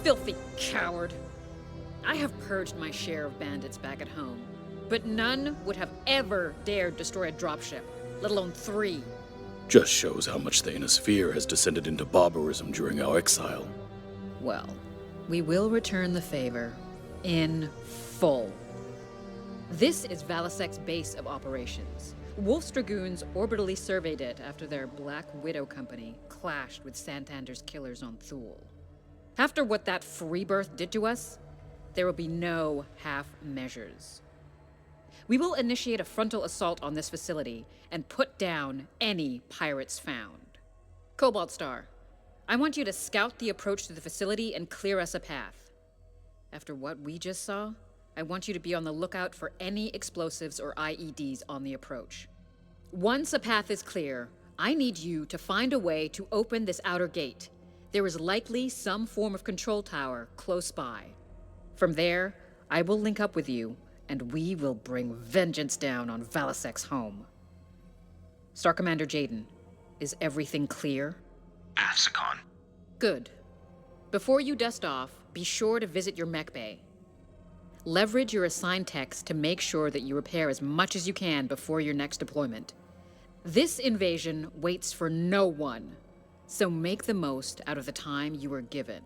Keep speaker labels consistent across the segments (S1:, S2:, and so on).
S1: filthy coward. I have purged my share of bandits back at home, but none would have ever dared destroy a dropship, let alone 3.
S2: Just shows how much the inner sphere has descended into barbarism during our exile.
S1: Well, we will return the favor in full. This is Valisek's base of operations. Wolf's Dragoons orbitally surveyed it after their Black Widow company clashed with Santander's killers on Thule. After what that free birth did to us, there will be no half measures. We will initiate a frontal assault on this facility and put down any pirates found. Cobalt Star, I want you to scout the approach to the facility and clear us a path. After what we just saw, I want you to be on the lookout for any explosives or IEDs on the approach. Once a path is clear, I need you to find a way to open this outer gate. There is likely some form of control tower close by. From there, I will link up with you, and we will bring vengeance down on Valisek's home. Star Commander Jaden, is everything clear?
S3: AFSICON.
S1: Good. Before you dust off, be sure to visit your mech bay. Leverage your assigned techs to make sure that you repair as much as you can before your next deployment. This invasion waits for no one, so make the most out of the time you were given.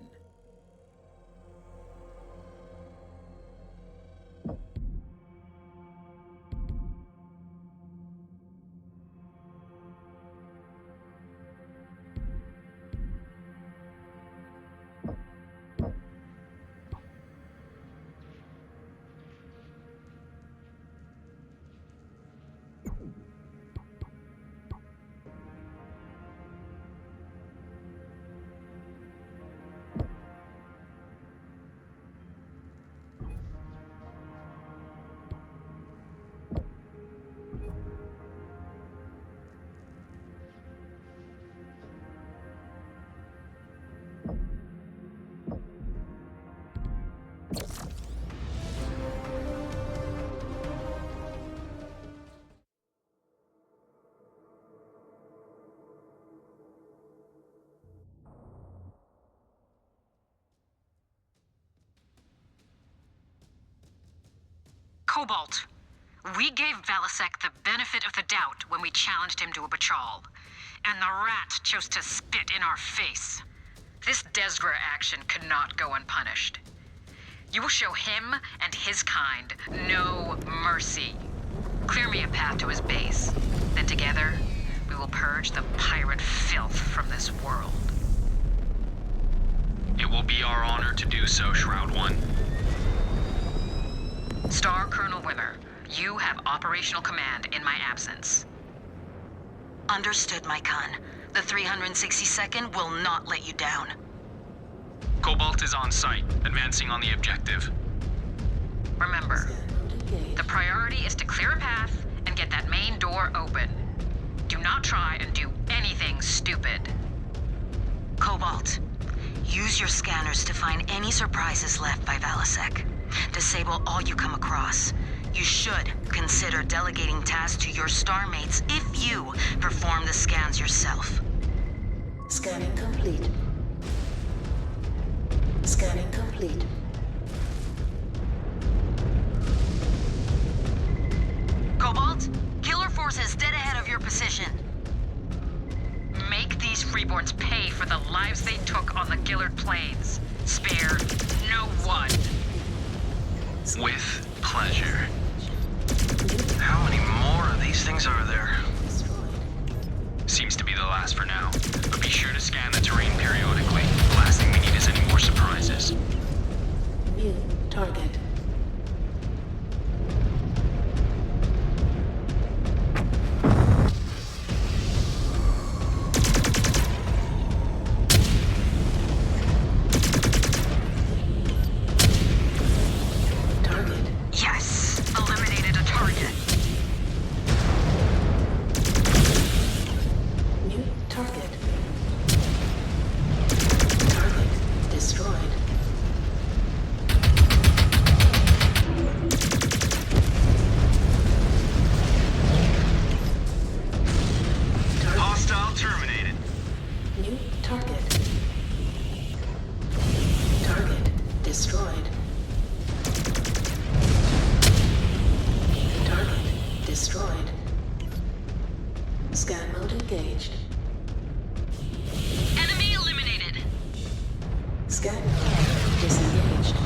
S4: Cobalt, we gave Valisek the benefit of the doubt when we challenged him to a patrol, and the rat chose to spit in our face. This Desgra action could not go unpunished. You will show him and his kind no mercy. Clear me a path to his base. Then together, we will purge the pirate filth from this world.
S3: It will be our honor to do so, Shroud One.
S4: Star Colonel Wimmer, you have operational command in my absence.
S5: Understood, my Khan. The 362nd will not let you down.
S3: Cobalt is on site, advancing on the objective.
S4: Remember, the priority is to clear a path and get that main door open. Do not try and do anything stupid.
S5: Cobalt, use your scanners to find any surprises left by Valisek. Disable all you come across. You should consider delegating tasks to your starmates if you perform the scans yourself.
S6: Scanning complete. Scanning complete.
S5: Cobalt, Killer Force is dead ahead of your position.
S4: Make these freeborns pay for the lives they took on the Gillard Plains. Spare no one.
S3: With pleasure. How many more of these things are there? Seems to be the last for now, but be sure to scan the terrain periodically. The last thing we need is any more surprises.
S6: New target. Scan mode engaged.
S4: Enemy eliminated.
S6: Scan mode disengaged.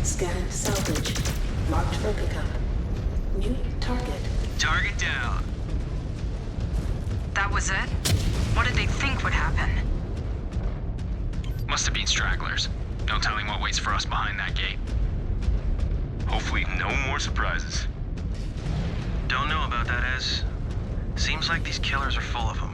S6: Scan salvage. Marked for pickup. New target.
S3: Target down.
S4: That was it? What did they think would happen?
S3: Must have been stragglers. No telling what waits for us behind that gate. Hopefully no more surprises. Don't know about that, Ez. Seems like these killers are full of them.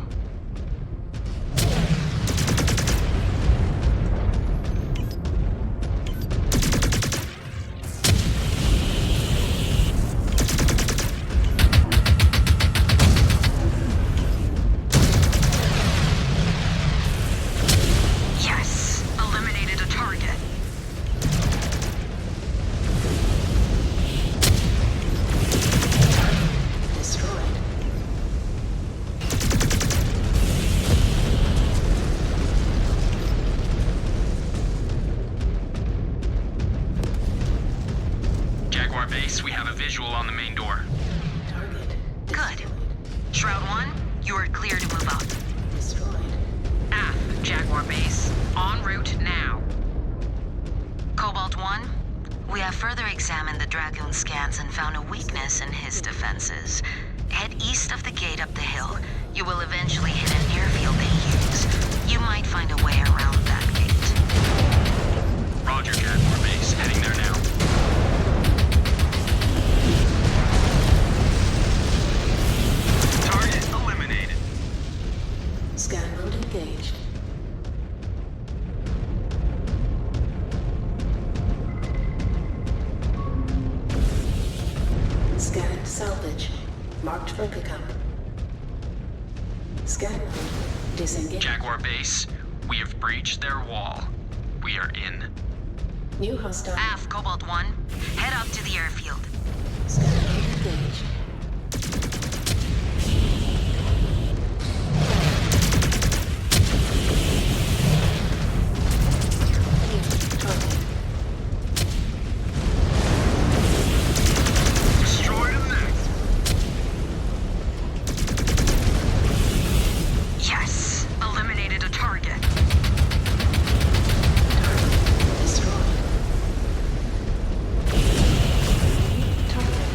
S4: Yes, eliminated a target.
S6: Destroyed.
S3: Jaguar Base, we have a visual on the main door.
S6: Target
S5: Good.
S6: destroyed.
S5: Shroud 1, you are clear to move up.
S6: Destroyed.
S4: Aft, Jaguar Base. En route now.
S5: Cobalt 1, we have further examined the Dragoon scans and found a weakness in his defenses. Head east of the gate up the hill. You will eventually hit an airfield they use. You might find a way around that gate.
S3: Roger, Jaguar Base. Heading there now. Target eliminated.
S6: Scan mode engaged. Scan salvage. Marked for pickup. Scan mode disengaged.
S3: Jaguar Base, we have breached their wall. We are in.
S6: New hostile.
S5: Aft, Cobalt 1, head up to the airfield.
S6: Scan mode engaged. Target.
S3: Destroy them next.
S4: Yes, eliminated a target.
S6: Destroyed. Target.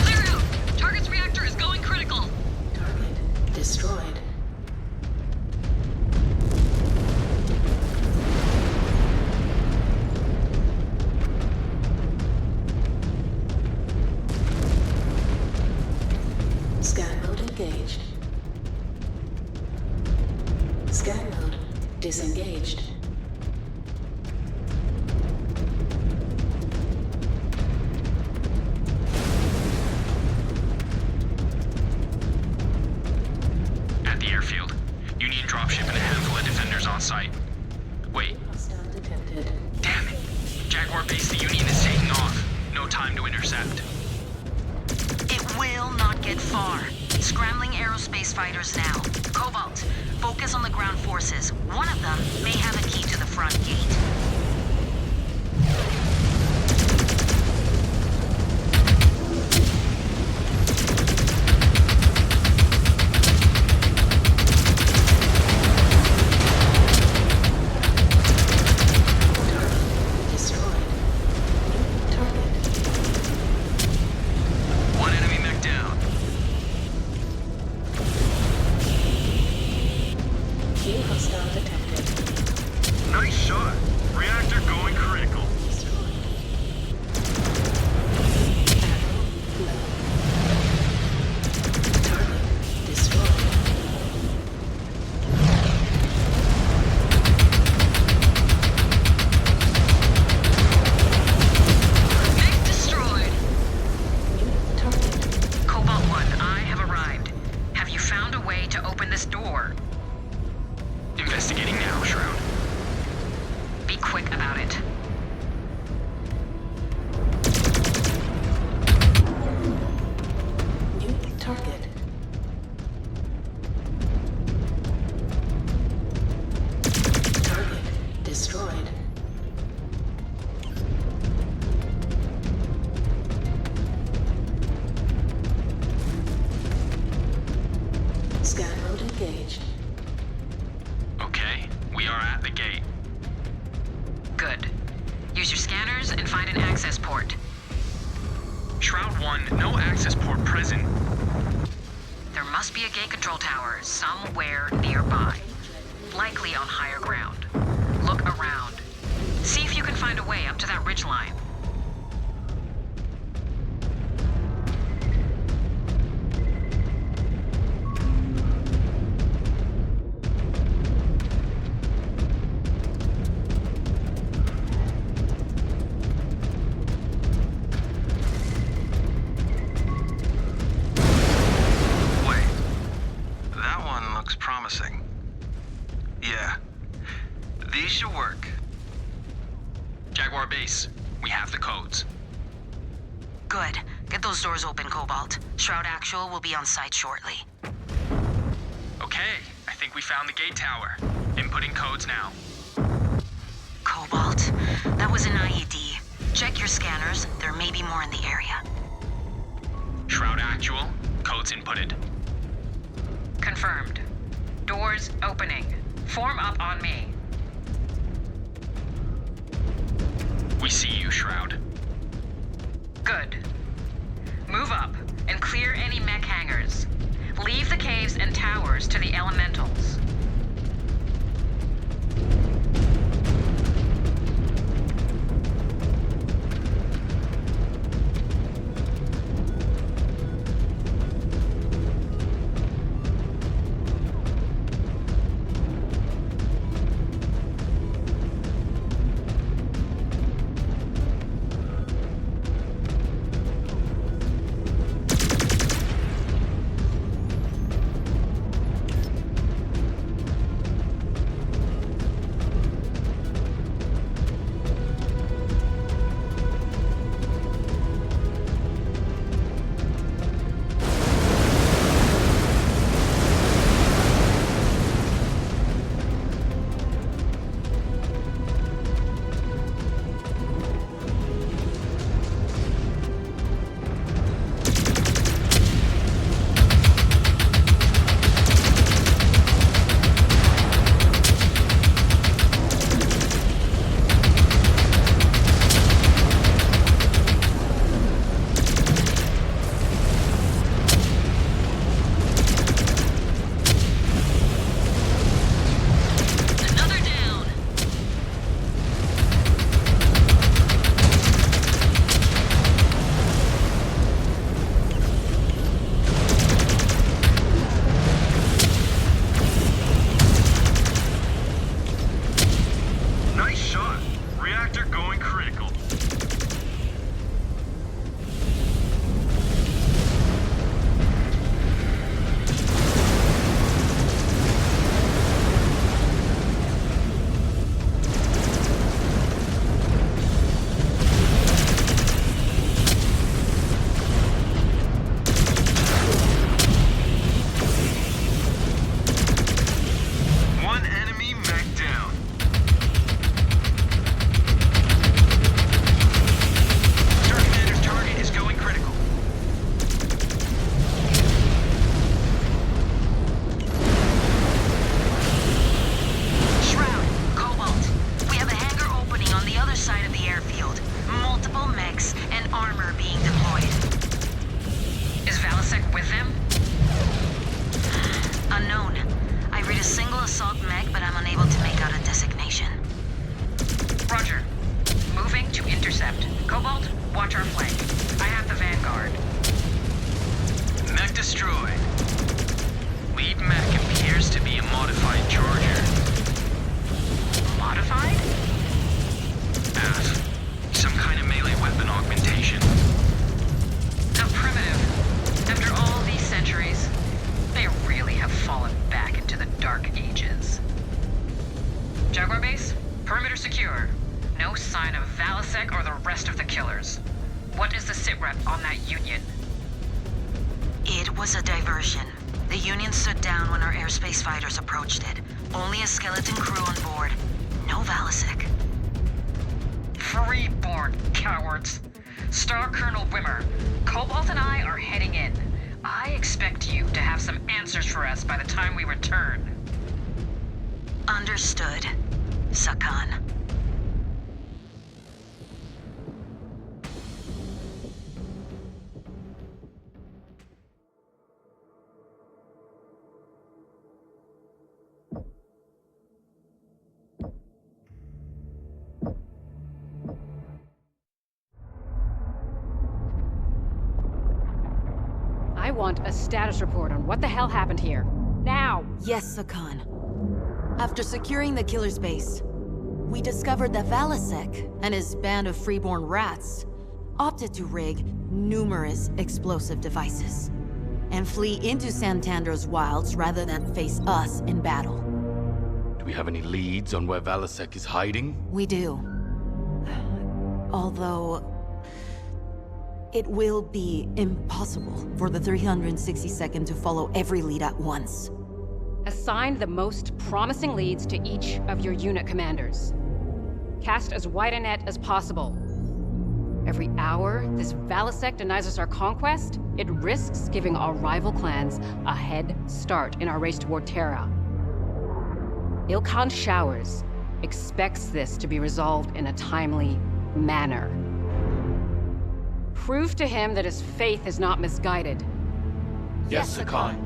S4: Clear out! Target's reactor is going critical.
S6: Target destroyed. Scan mode engaged. Scan mode disengaged.
S3: At the airfield. Union dropship and a handful of defenders on site. Wait,
S6: Hostile detected.
S3: damn it. Jaguar Base, the Union is taking off. No time to intercept.
S5: It will not get far. Scrambling aerospace fighters now. Cobalt, focus on the ground forces. One of them may have a key to the front gate.
S6: Destroyed. New target.
S3: One enemy mech down.
S6: New hostile detected.
S3: Nice shot. Reactor going critical.
S6: Destroyed. Arrow low. Target destroyed.
S4: Mech destroyed.
S6: New target.
S4: Cobalt 1, I have arrived. Have you found a way to open this door?
S3: Investigating now, Shroud.
S4: Be quick about it.
S6: engaged.
S3: Okay, we are at the gate.
S4: Good. Use your scanners and find an access port.
S3: Shroud 1, no access port present.
S4: There must be a gate control tower somewhere nearby. Likely on higher ground. Look around. See if you can find a way up to that ridgeline.
S3: That one looks promising. Yeah, these should work. Jaguar Base, we have the codes.
S5: Good. Get those doors open, Cobalt. Shroud Actual will be on site shortly.
S3: Okay, I think we found the gate tower. Inputting codes now.
S5: Cobalt, that was an IED. Check your scanners. There may be more in the area.
S3: Shroud Actual, codes inputted.
S4: Confirmed. Doors opening. Form up on me.
S3: We see you, Shroud.
S4: Good. Move up and clear any mech hangars. Leave the caves and towers to the elementals.
S5: was a diversion. The Union stood down when our airspace fighters approached it. Only a skeleton crew on board. No Valasek.
S4: Freeborn cowards. Star Colonel Wimmer, Cobalt and I are heading in. I expect you to have some answers answers for us by the time we return.
S5: Understood, Sakan.
S1: I want a status report on what the hell happened here. Now!
S7: Yes, Sakan. After securing the killer's base, we discovered that Valasek and his band of freeborn rats opted to rig numerous explosive devices and flee into Santander's wilds rather than face us in battle.
S8: Do we have any leads on where Valasek is hiding?
S7: We do. Although... it will be impossible for the 362nd to follow every lead at once.
S1: Assign the most promising leads to each of your unit commanders. Cast as wide a net as possible. Every hour this Valasek denies us our conquest, it risks giving our rival clans a head start in our race toward Terra. Ilkhan Showers expects this to be resolved in a timely manner. Prove to him that his faith is not misguided.
S8: Yes, Sakan.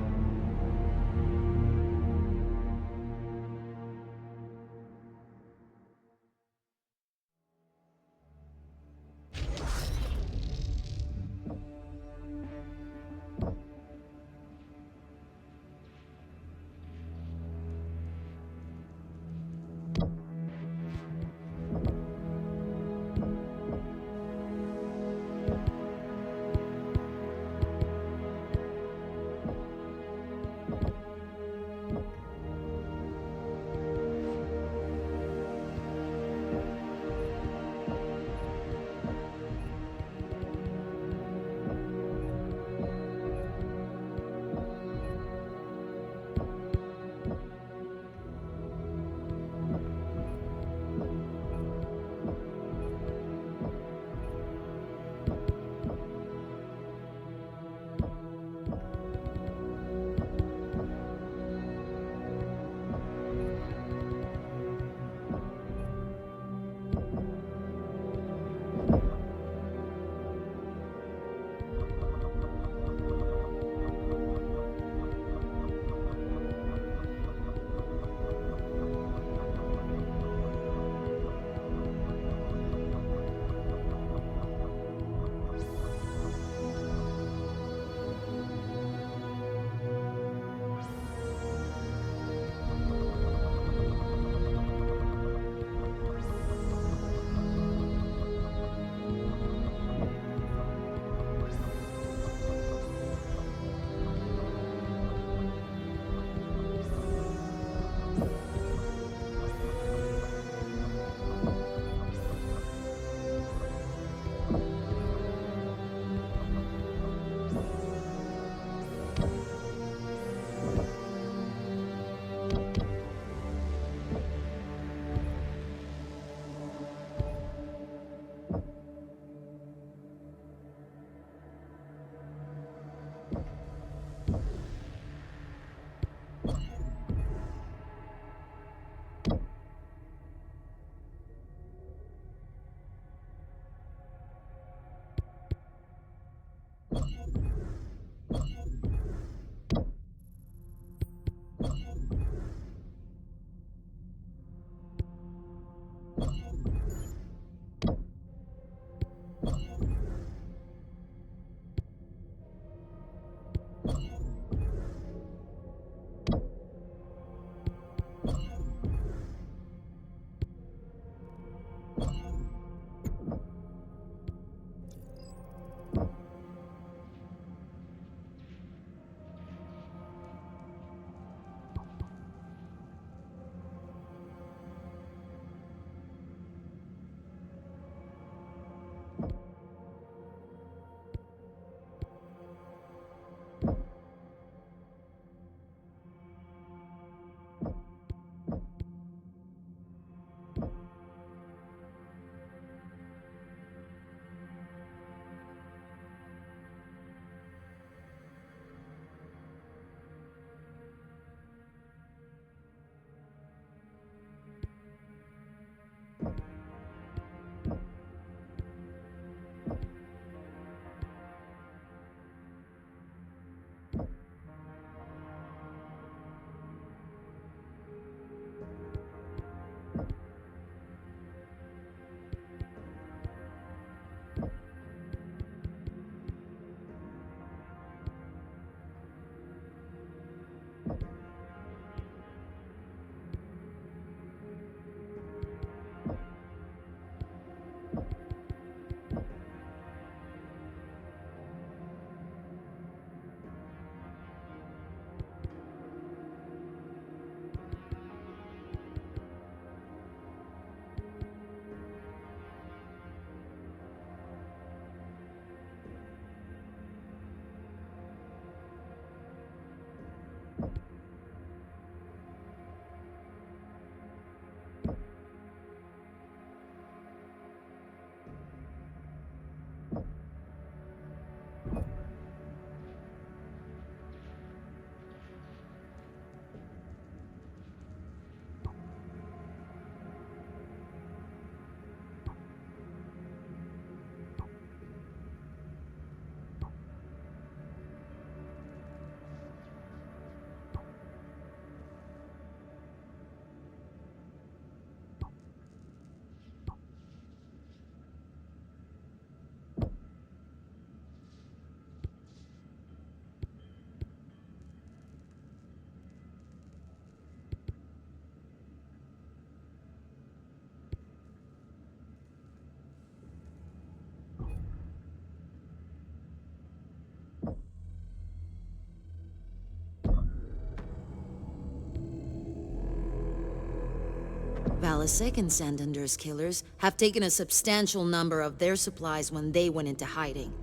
S7: Valasek and Santander's killers have taken a substantial number of their supplies when they went into hiding.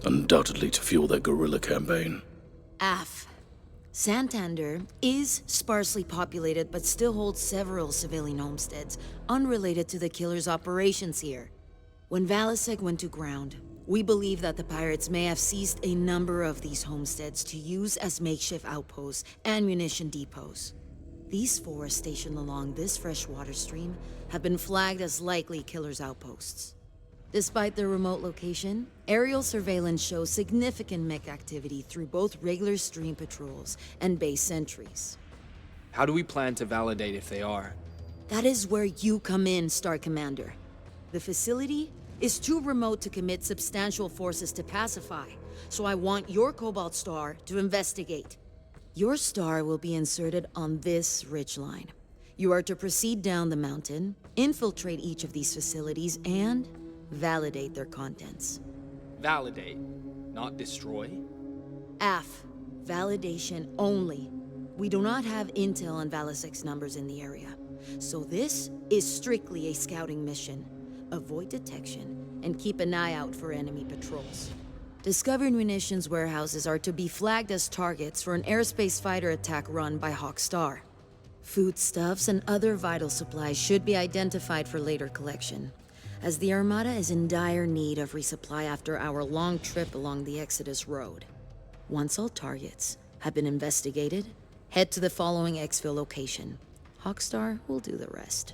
S2: Undoubtedly to fuel their guerrilla campaign.
S7: Af. Santander is sparsely populated but still holds several civilian homesteads unrelated to the killers' operations here. When Valasek went to ground, we believe that the pirates may have seized a number of these homesteads to use as makeshift outposts and munition depots. These four stationed along this freshwater stream have been flagged as likely killers' outposts. Despite their remote location, aerial surveillance shows significant mech activity through both regular stream patrols and base sentries.
S9: How do we plan to validate if they are?
S7: That is where you come in, Star Commander. The facility is too remote to commit substantial forces to pacify, so I want your Cobalt Star to investigate. Your star will be inserted on this ridgeline. You are to proceed down the mountain, infiltrate each of these facilities, and validate their contents.
S9: Validate, not destroy?
S7: AF. Validation only. We do not have intel on Valasek's numbers in the area, so this is strictly a scouting mission. Avoid detection, and keep an eye out for enemy patrols. Discovered munitions warehouses are to be flagged as targets for an airspace fighter attack run by Hawk Star. Foodstuffs and other vital supplies should be identified for later collection, as the Armada is in dire need of resupply after our long trip along the Exodus Road. Once all targets have been investigated, head to the following exfil location. Hawkstar will do the rest.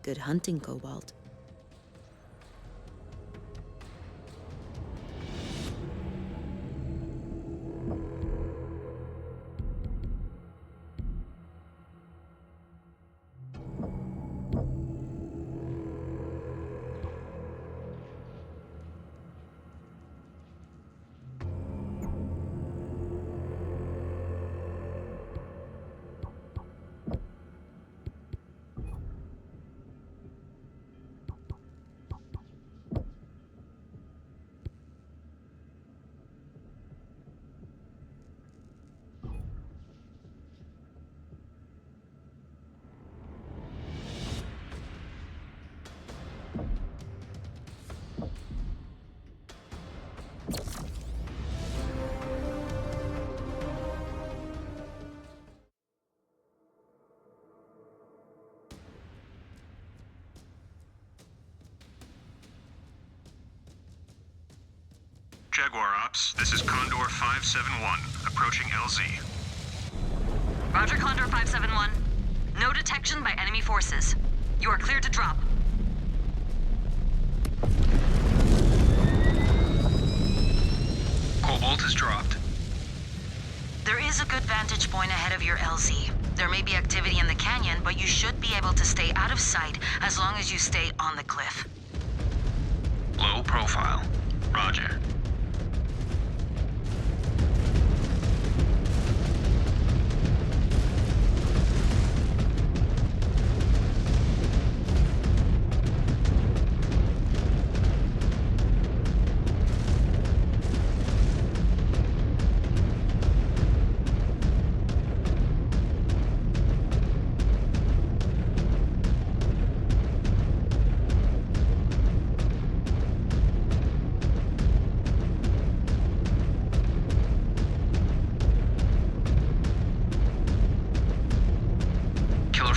S7: Good hunting, Cobalt.
S3: Jaguar Ops, this is Condor 571, approaching LZ.
S5: Roger, Condor 571. No detection by enemy forces. You are cleared to drop.
S3: Cobalt is dropped.
S5: There is a good vantage point ahead of your LZ. There may be activity in the canyon, but you should be able to stay out of sight as long as you stay on the cliff.
S3: Low profile. Roger.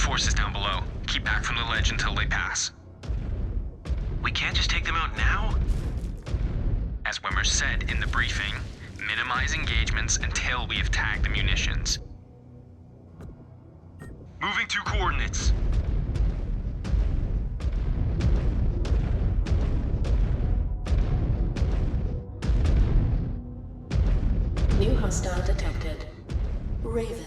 S3: forces down below. Keep back from the ledge until they pass. We can't just take them out now? As Wimmer said in the briefing, minimize engagements until we have tagged the munitions. Moving to coordinates.
S6: New hostile detected. Raven.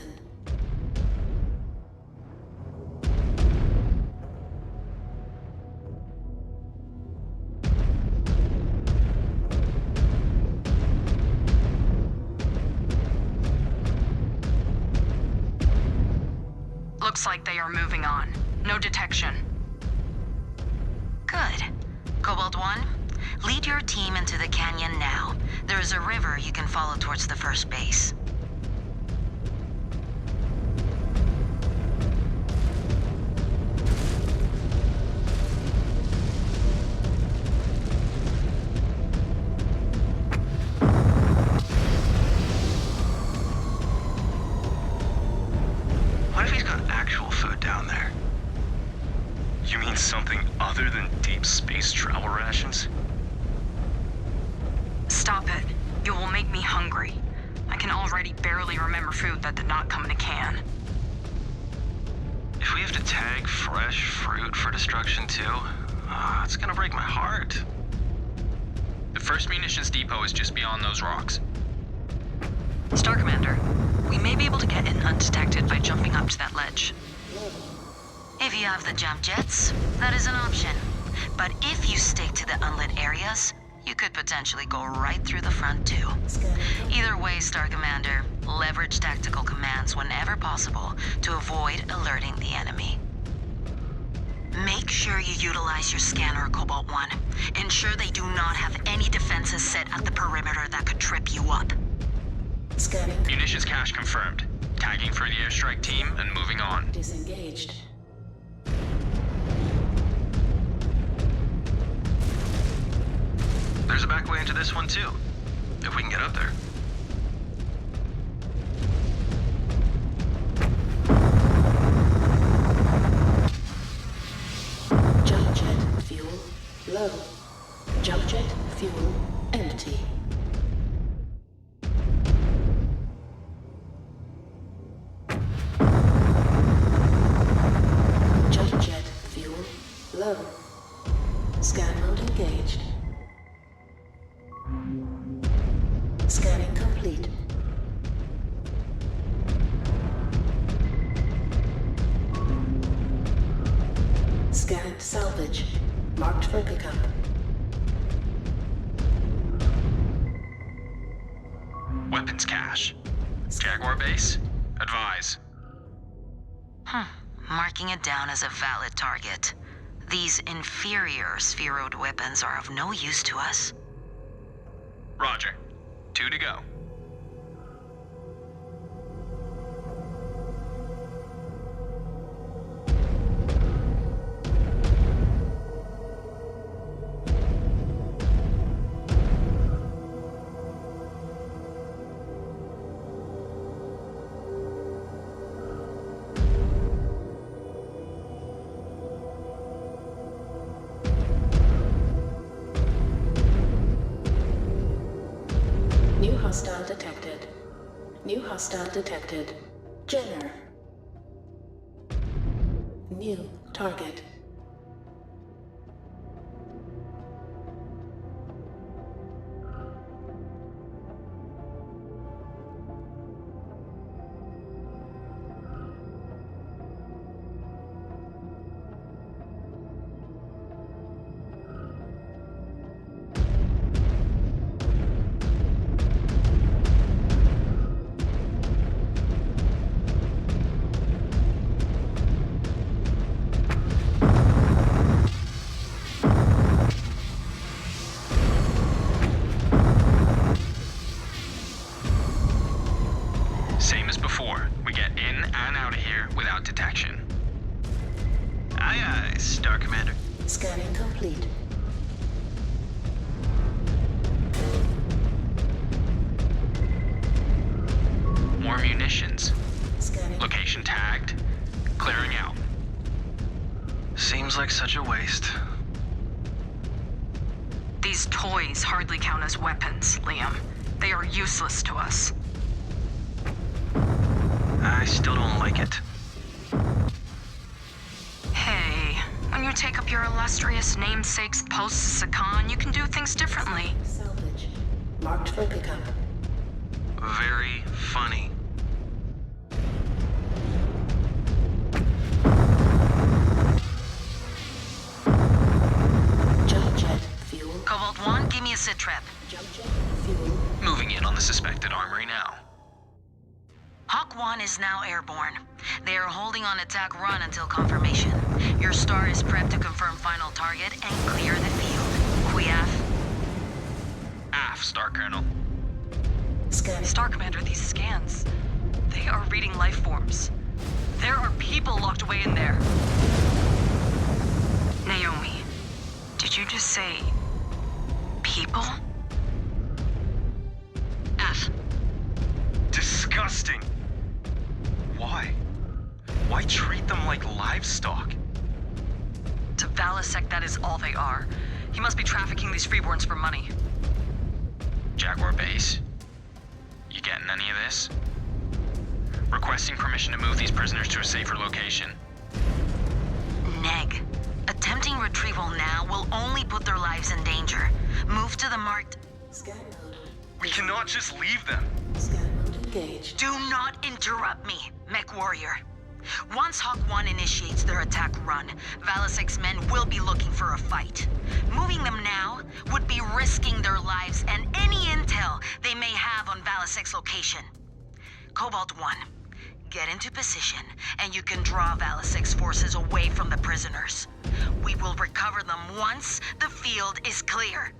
S4: Looks like they are moving on. No detection.
S5: Good. Cobalt 1, lead your team into the canyon now. There is a river you can follow towards the first base.
S3: What if he's got actual food down there? You mean something other than deep space travel rations?
S4: Stop it. You will make me hungry. I can already barely remember food that did not come in a can.
S3: If we have to tag fresh fruit for destruction too, it's gonna break my heart. The first munitions depot is just beyond those rocks.
S4: Star Commander, we may be able to get in undetected by jumping up to that ledge.
S5: If you have the jump jets, that is an option. But if you stick to the unlit areas, you could potentially go right through the front too. Either way, Star Commander, leverage tactical commands whenever possible to avoid alerting the enemy. Make sure you utilize your scanner, Cobalt 1. Ensure they do not have any defenses set at the perimeter that could trip you up.
S6: Scanning.
S3: Munitions cache confirmed. Tagging for the airstrike team and moving on.
S6: Disengaged.
S3: There's a back way into this one too, if we can get up there.
S6: Jump jet fuel low. Jump jet fuel empty. Jump jet fuel low. Scan mode engaged. Scanning complete. Scanned salvage. Marked for pickup.
S3: Weapons cache. Jaguar base? Advise.
S5: Marking it down as a valid target. These inferior spheroid weapons are of no use to us.
S3: Roger. 2 to go.
S6: New hostile detected. New hostile detected. Jenner. New target.
S3: Same as before. We get in and out of here without detection. Aye aye, Star Commander.
S6: Scanning complete.
S3: More munitions.
S6: Scanning.
S3: Location tagged. Clearing out. Seems like such a waste.
S4: These toys hardly count as weapons, Liam. They are useless to us.
S3: I still don't like it.
S4: Hey, when you take up your illustrious namesake's post to Sakan, you can do things differently.
S6: Salvage. Marked for pickup.
S3: Very funny.
S6: Jump jet fuel.
S5: Cobalt 1, give me a sit trap.
S6: Jump jet fuel.
S3: Moving in on the suspected armory now.
S5: Hawk 1 is now airborne. They are holding on attack run until confirmation. Your star is prepped to confirm final target and clear the field. Quiaf.
S3: AF, Star Colonel.
S6: Scanning.
S4: Star Commander, these scans, they are reading life forms. There are people locked away in there. Naomi, did you just say people? F.
S3: Disgusting. Why? Why treat them like livestock?
S4: To Valisek, that is all they are. He must be trafficking these freeborns for money.
S3: Jaguar Base. You getting any of this? Requesting permission to move these prisoners to a safer location.
S5: Neg. Attempting retrieval now will only put their lives in danger. Move to the marked...
S6: Scan mode.
S3: We cannot just leave them.
S6: Scan mode engaged.
S5: Do not interrupt me, Mech Warrior. Once Hawk 1 initiates their attack run, Valisek's men will be looking for a fight. Moving them now would be risking their lives and any intel they may have on Valisek's location. Cobalt 1, get into position and you can draw Valisek's forces away from the prisoners. We will recover them once the field is clear.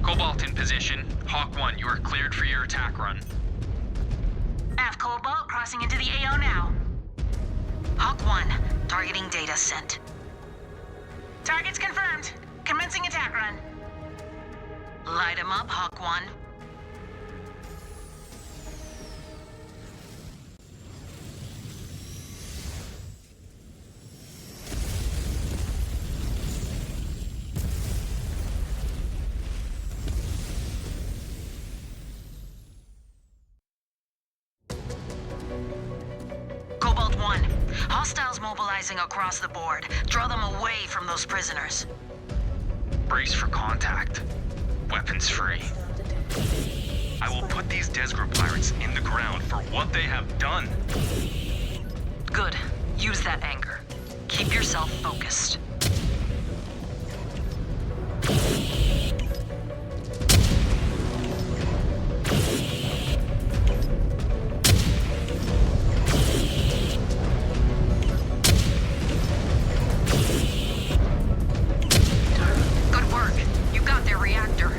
S3: Cobalt in position. Hawk 1, you are cleared for your attack run.
S5: Av Cobalt crossing into the AO now. Hawk 1, targeting data sent. Targets confirmed. Commencing attack run. Light him up, Hawk 1. Cobalt 1, hostiles mobilizing across the board. Draw them away from those prisoners.
S3: Brace for contact. Weapons free. I will put these Desgro pirates in the ground for what they have done.
S4: Good. Use that anger. Keep yourself focused. Good work. You got their reactor.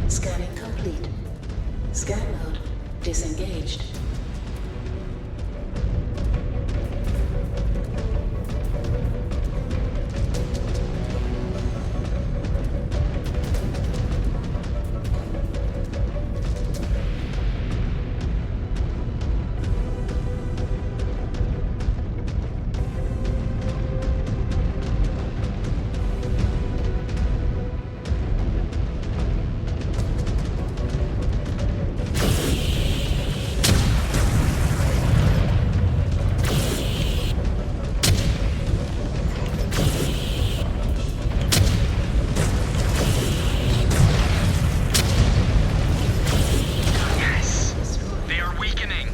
S6: Scanning complete. Scan mode disengaged.
S3: Yes! They are weakening!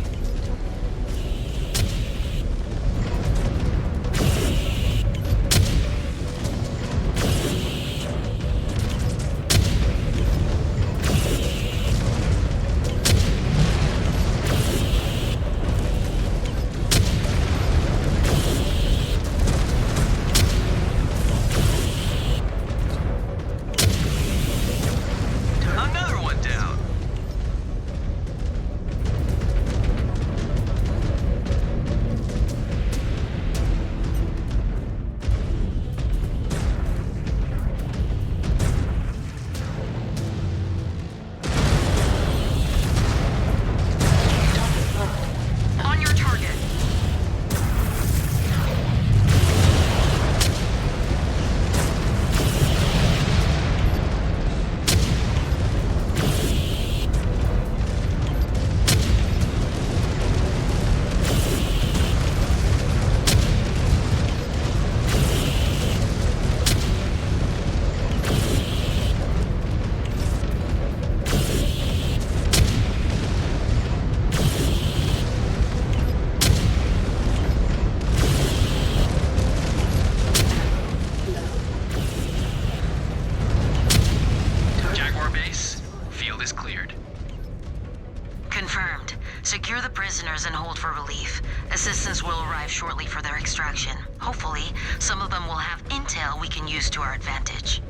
S3: Another one down!
S4: On your target.
S3: Jaguar base, field is cleared.
S5: Confirmed. Secure the prisoners and hold for relief. Assistance will arrive shortly for their extraction. Hopefully, some of them will have intel we can use to our advantage.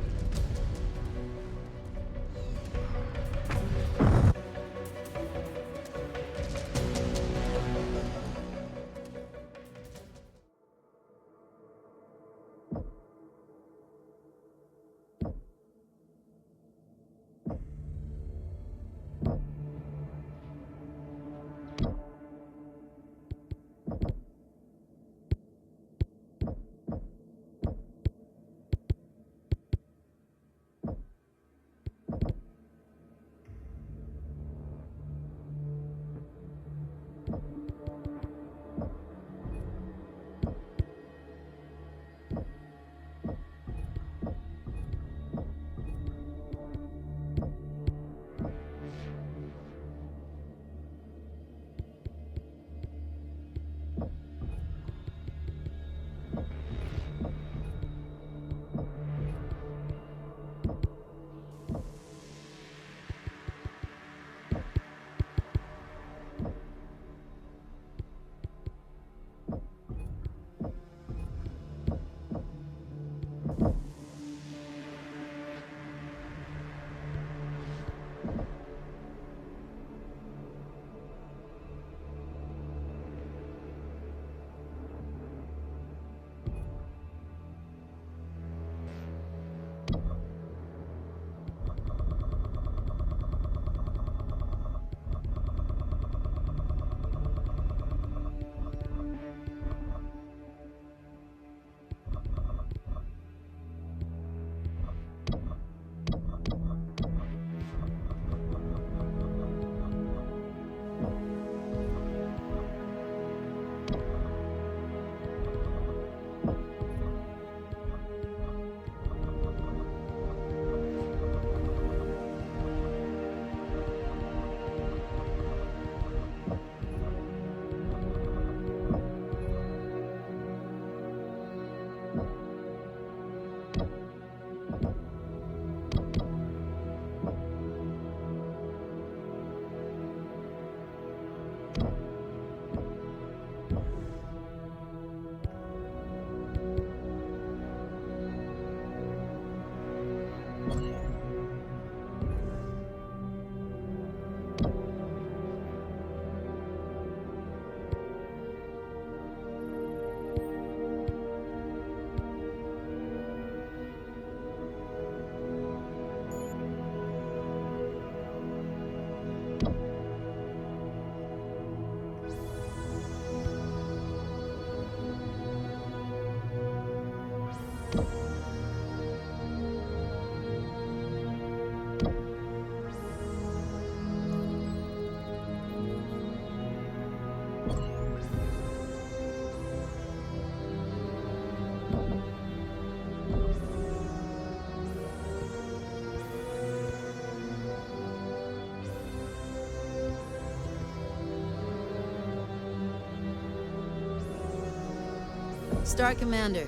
S7: Star Commander,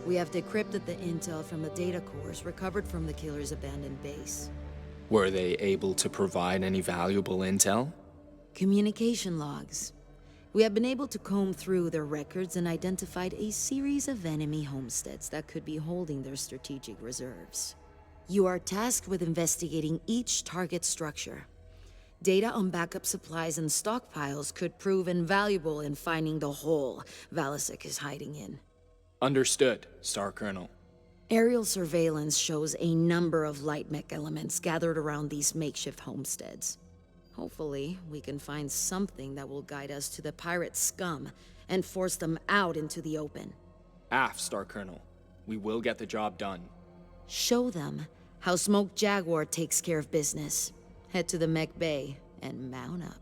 S7: we have decrypted the intel from the data cores recovered from the killer's abandoned base.
S9: Were they able to provide any valuable intel?
S7: Communication logs. We have been able to comb through their records and identified a series of enemy homesteads that could be holding their strategic reserves. You are tasked with investigating each target structure. Data on backup supplies and stockpiles could prove invaluable in finding the hole Valasek is hiding in.
S9: Understood, Star Colonel.
S7: Aerial surveillance shows a number of light mech elements gathered around these makeshift homesteads. Hopefully, we can find something that will guide us to the pirate scum and force them out into the open.
S9: Aft, Star Colonel. We will get the job done.
S7: Show them how Smoke Jaguar takes care of business. Head to the mech bay and mount up.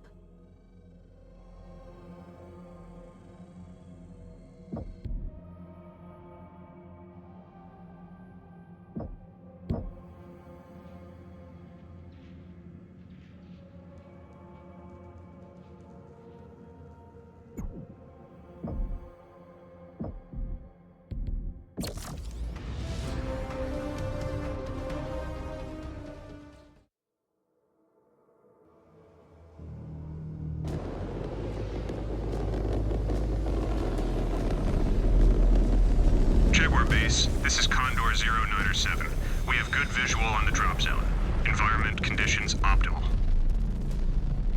S10: Jaguar Base, this is Condor 0907. We have good visual on the drop zone. Environment conditions optimal.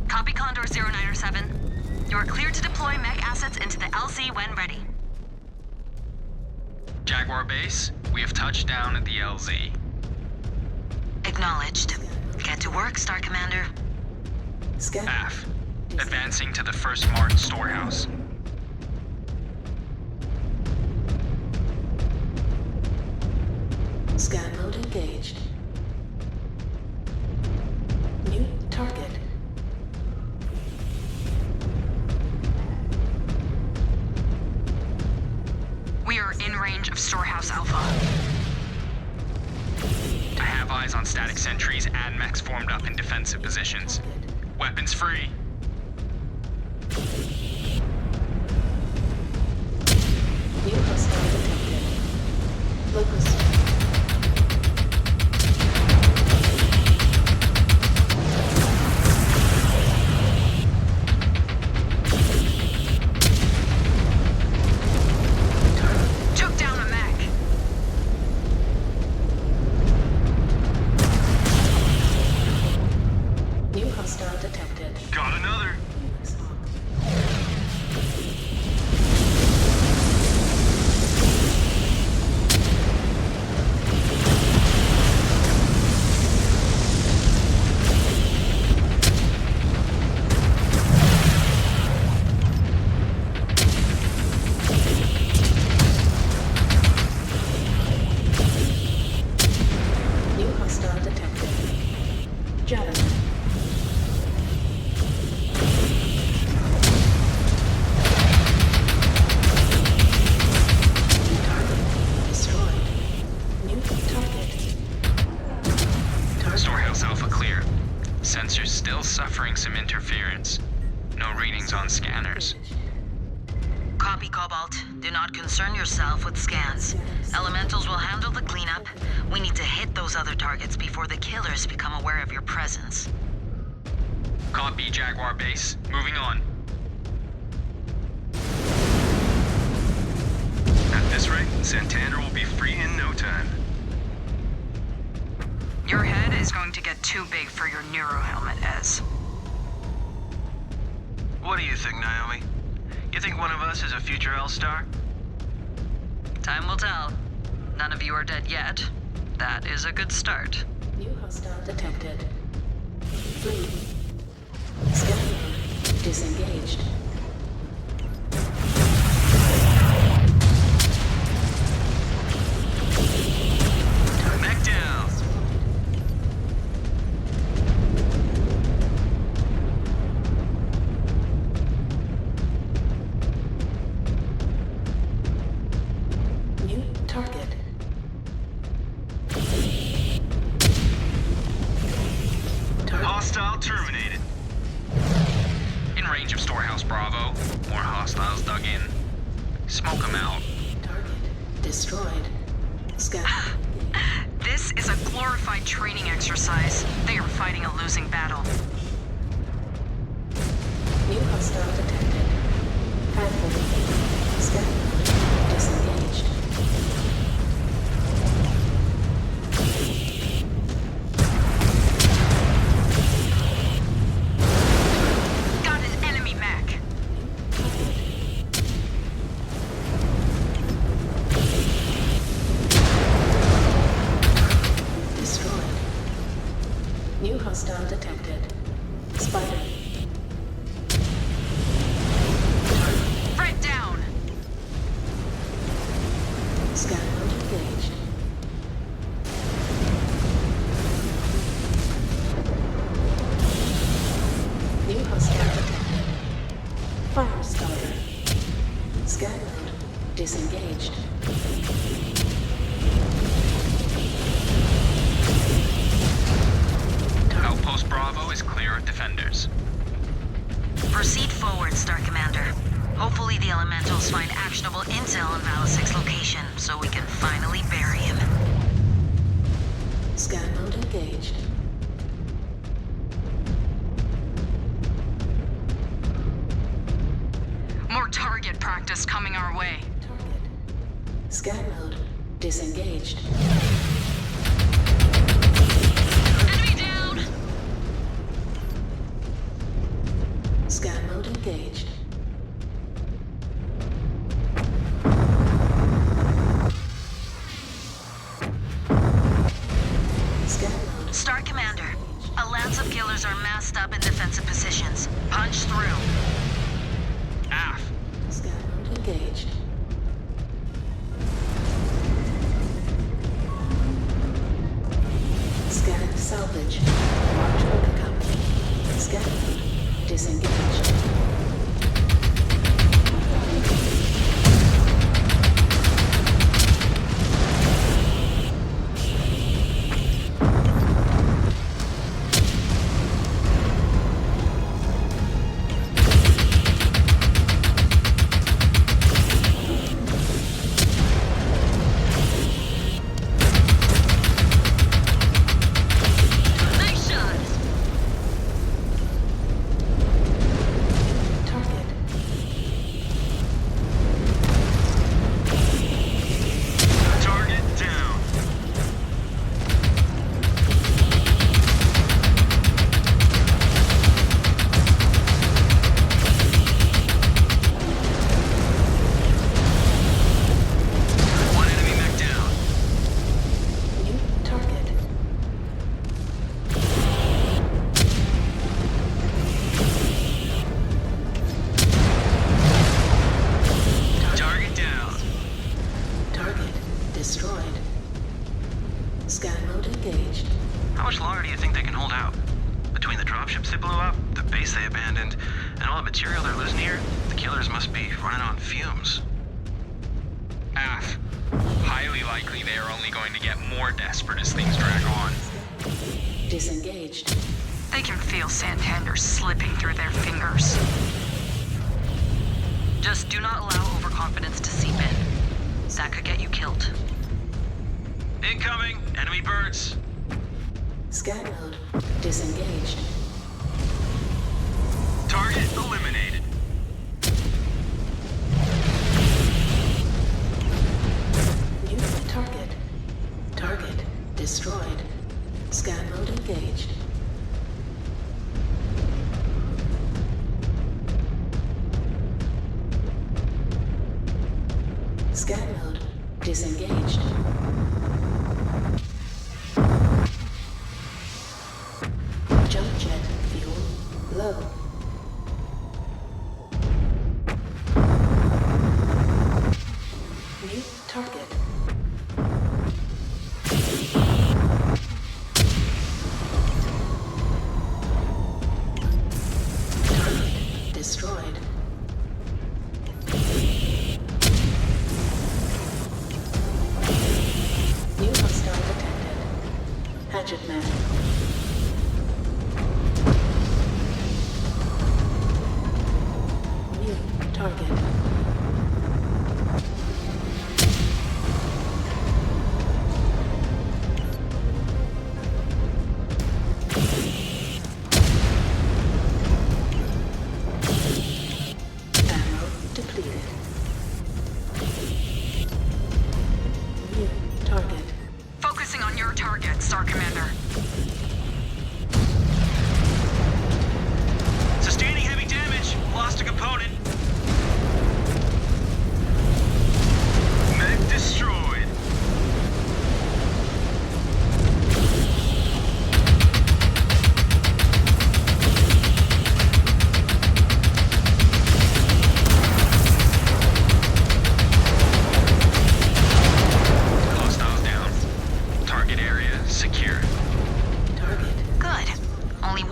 S5: Copy Condor 0907. You are cleared to deploy mech assets into the LZ when ready.
S3: Jaguar Base, we have touched down at the LZ.
S5: Acknowledged. Get to work, Star Commander.
S6: Scan.
S3: AF, advancing to the first marked storehouse.
S6: Scan mode engaged. New target.
S4: We are in range of Storehouse Alpha.
S3: I have eyes on static sentries and mechs formed up in defensive positions. Weapons free.
S6: New hostile detected. Locus.
S4: Took down a mech.
S6: New hostile detected.
S10: Got another.
S6: New hostile detected. Javelin. Target destroyed. New target. Target.
S3: Storehouse Alpha clear. Sensors still suffering some interference. No readings on scanners.
S5: Copy, Cobalt. Do not concern yourself with scans. Elementals will handle the cleanup. We need to hit those other targets before the killers become aware of your presence.
S3: Copy, Jaguar Base. Moving on.
S10: At this rate, Santander will be free in no time.
S4: Your head is going to get too big for your neuro helmet, Ez.
S10: What do you think, Naomi? You think one of us is a future L-Star?
S4: Time will tell. None of you are dead yet. That is a good start.
S6: New hostile detected. Flee. Scan mode disengaged.
S10: Mech down.
S6: New target. Target.
S10: Hostile terminated.
S3: In range of Storehouse Bravo. More hostiles dug in. Smoke them out.
S6: destroyed. Scan.
S4: This is a glorified training exercise. They are fighting a losing battle.
S6: New hostile detected. Handling. Scan. Disengaged.
S4: Got an enemy mech.
S6: Destroyed. New hostile detected. Spider.
S4: Threat down.
S6: Scan mode engaged. New hostile detected. Fire starter. Scan mode disengaged.
S3: Outpost Bravo is clear of defenders.
S5: Proceed forward, Star Commander. Hopefully the Elementals find actionable intel on Valisek's location, so we can finally bury him.
S6: Scan mode engaged.
S4: More target practice coming our way.
S6: Target. Scan mode disengaged.
S4: Enemy down!
S6: Scan mode engaged. Scan mode.
S5: Star Commander, a lance of killers are massed up in defensive positions. Punch through.
S3: Aft.
S6: Scan mode engaged. Scan salvage. March for pickup. Scan mode disengaged.
S4: Nice shot!
S6: Target.
S3: Target down. One enemy mech down.
S6: New target.
S3: Target down.
S6: Target destroyed. Scan mode engaged.
S3: How much longer do you think they can hold out? Between the dropships they blew up, the base they abandoned, and all the material they're losing here, the killers must be running on fumes. Highly likely they are only going to get more desperate as things drag on.
S6: Disengaged.
S4: They can feel Santander slipping through their fingers.
S5: Just do not allow overconfidence to seep in. That could get you killed.
S3: Incoming! Enemy birds!
S6: Scan mode disengaged.
S3: Target eliminated.
S6: New target. Target destroyed. Scan mode engaged. Scan mode disengaged. Jump jet fuel low. New target. Target destroyed. New hostile detected. Hatchet man. New target.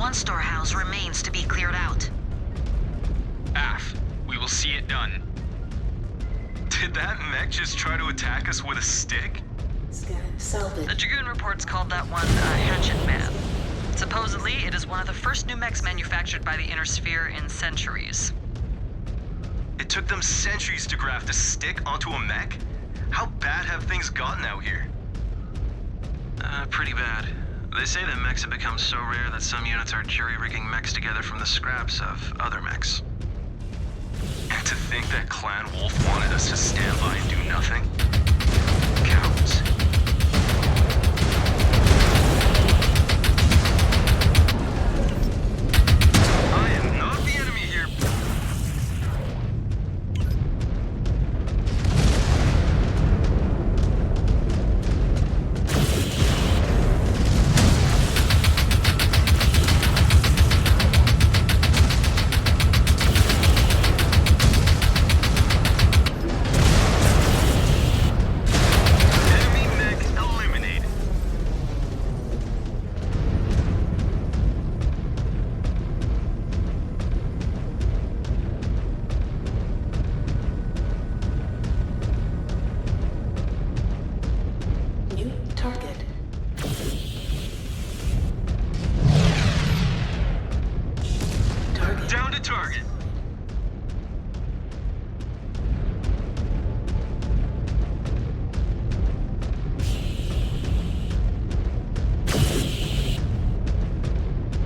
S5: one storehouse remains to be cleared out.
S3: AF, we will see it done. Did that mech just try to attack us with a stick?
S6: Scan salvage.
S11: The Dragoon reports called that one a Hatchet Man. Supposedly, it is one of the first new mechs manufactured by the Inner Sphere in centuries.
S3: It took them centuries to graft a stick onto a mech? How bad have things gotten out here? Pretty bad. They say that mechs have become so rare that some units are jury-rigging mechs together from the scraps of other mechs. And to think that Clan Wolf wanted us to stand by and do nothing? Cowards. I am not the enemy here. Enemy mech eliminated.
S6: New target. Target.
S3: Down to target.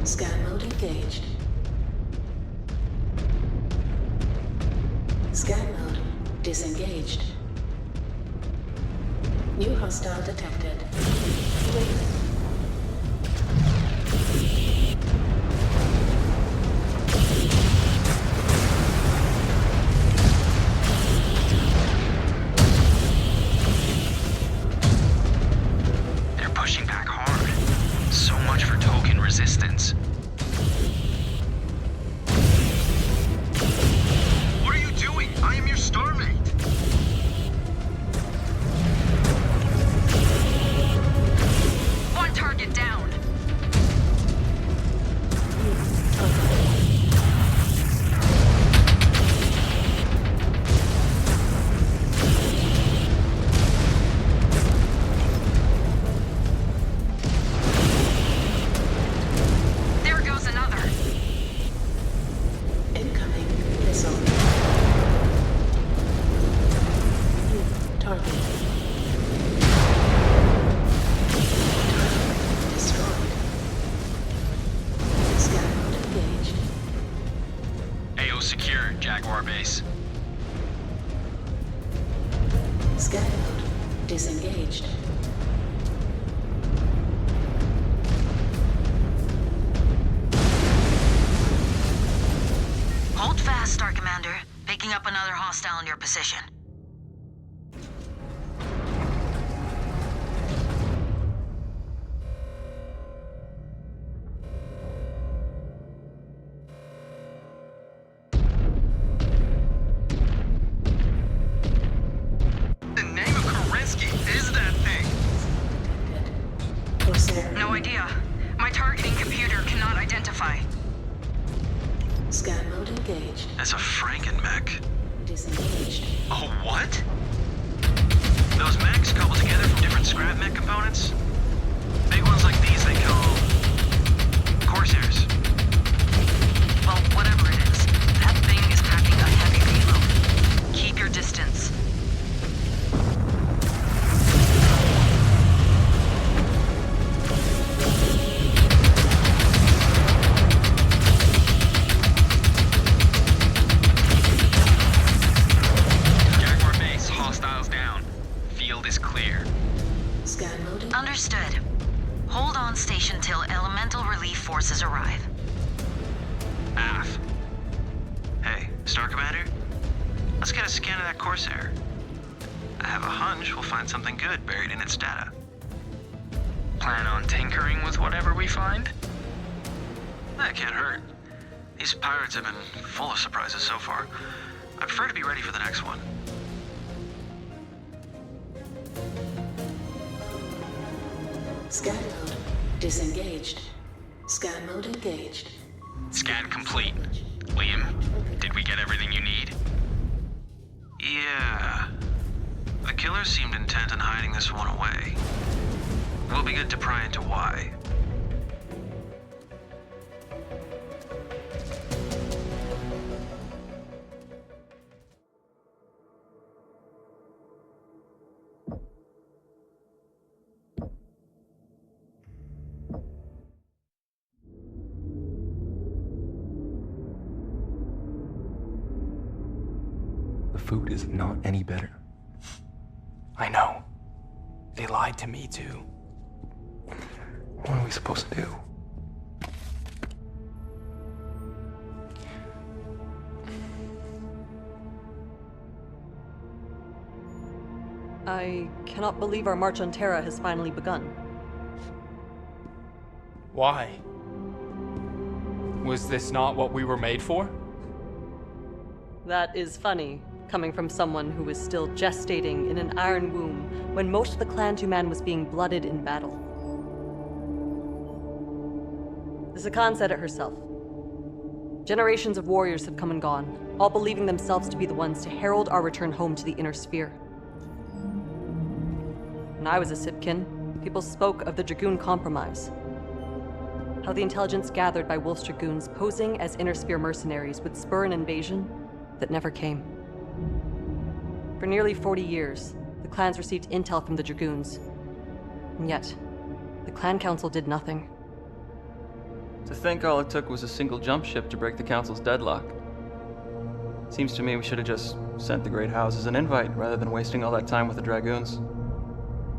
S6: Scan mode engaged. Scan mode disengaged. New hostile detected. Wait.
S3: They're pushing back hard. So much for token resistance. What are you doing? I am your starmate.
S4: One target down. There goes another.
S6: Incoming missile. New target. Target destroyed. Scan mode engaged.
S3: AO secure, Jaguar base.
S6: Scan mode disengaged.
S5: Hold fast, Star Commander. Picking up another hostile in your position.
S3: The name of Kerensky is that thing.
S6: Detected. Corsair.
S4: No idea. My targeting computer cannot identify.
S6: Scan mode engaged.
S3: That's a Franken-mech.
S6: Disengaged.
S3: Oh, what? Those mechs cobbled together from different scrap mech components? Big ones like these they call Corsairs.
S11: Well, whatever it is, that thing is packing a heavy payload. Keep your distance.
S3: Jaguar base, hostiles down. Field is clear.
S6: Scan mode engaged.
S5: Understood. Hold on station till elemental relief forces arrive.
S3: AF. Hey, Star Commander? Let's get a scan of that Corsair. I have a hunch we'll find something good buried in its data. Plan on tinkering with whatever we find? That can't hurt. These pirates have been full of surprises so far. I prefer to be ready for the next one.
S6: Scan mode disengaged. Scan mode engaged.
S3: Scan complete. Liam, did we get everything you need? Yeah. The killer seemed intent on hiding this one away. Will be good to pry into why.
S9: The food is not any better. I know. They lied to me too. What are we supposed to do?
S11: I cannot believe our march on Terra has finally begun.
S9: Why? Was this not what we were made for?
S11: That is funny, coming from someone who was still gestating in an iron womb when most of the Clan Tuman was being blooded in battle. The Sakan said it herself. Generations of warriors have come and gone, all believing themselves to be the ones to herald our return home to the Inner Sphere. When I was a Sipkin, people spoke of the Dragoon Compromise. How the intelligence gathered by Wolf's Dragoons posing as Inner Sphere mercenaries would spur an invasion that never came. For nearly 40 years, the clans received intel from the Dragoons. And yet, the Clan Council did nothing.
S12: To think all it took was a single jump ship to break the Council's deadlock. Seems to me we should have just sent the Great Houses an invite rather than wasting all that time with the Dragoons.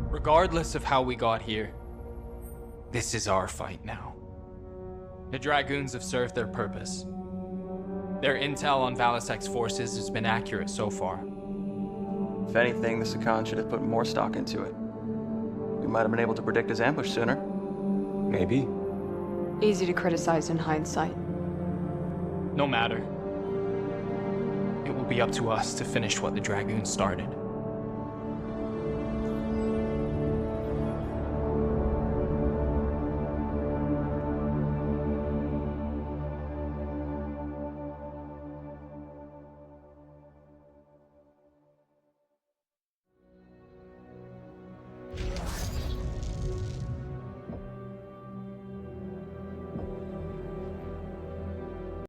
S9: Regardless of how we got here, this is our fight now. The Dragoons have served their purpose. Their intel on Valisek's forces has been accurate so far.
S12: If anything, the Sakan should have put more stock into it. We might have been able to predict his ambush sooner.
S9: Maybe.
S13: Easy to criticize in hindsight.
S9: No matter. It will be up to us to finish what the Dragoons started.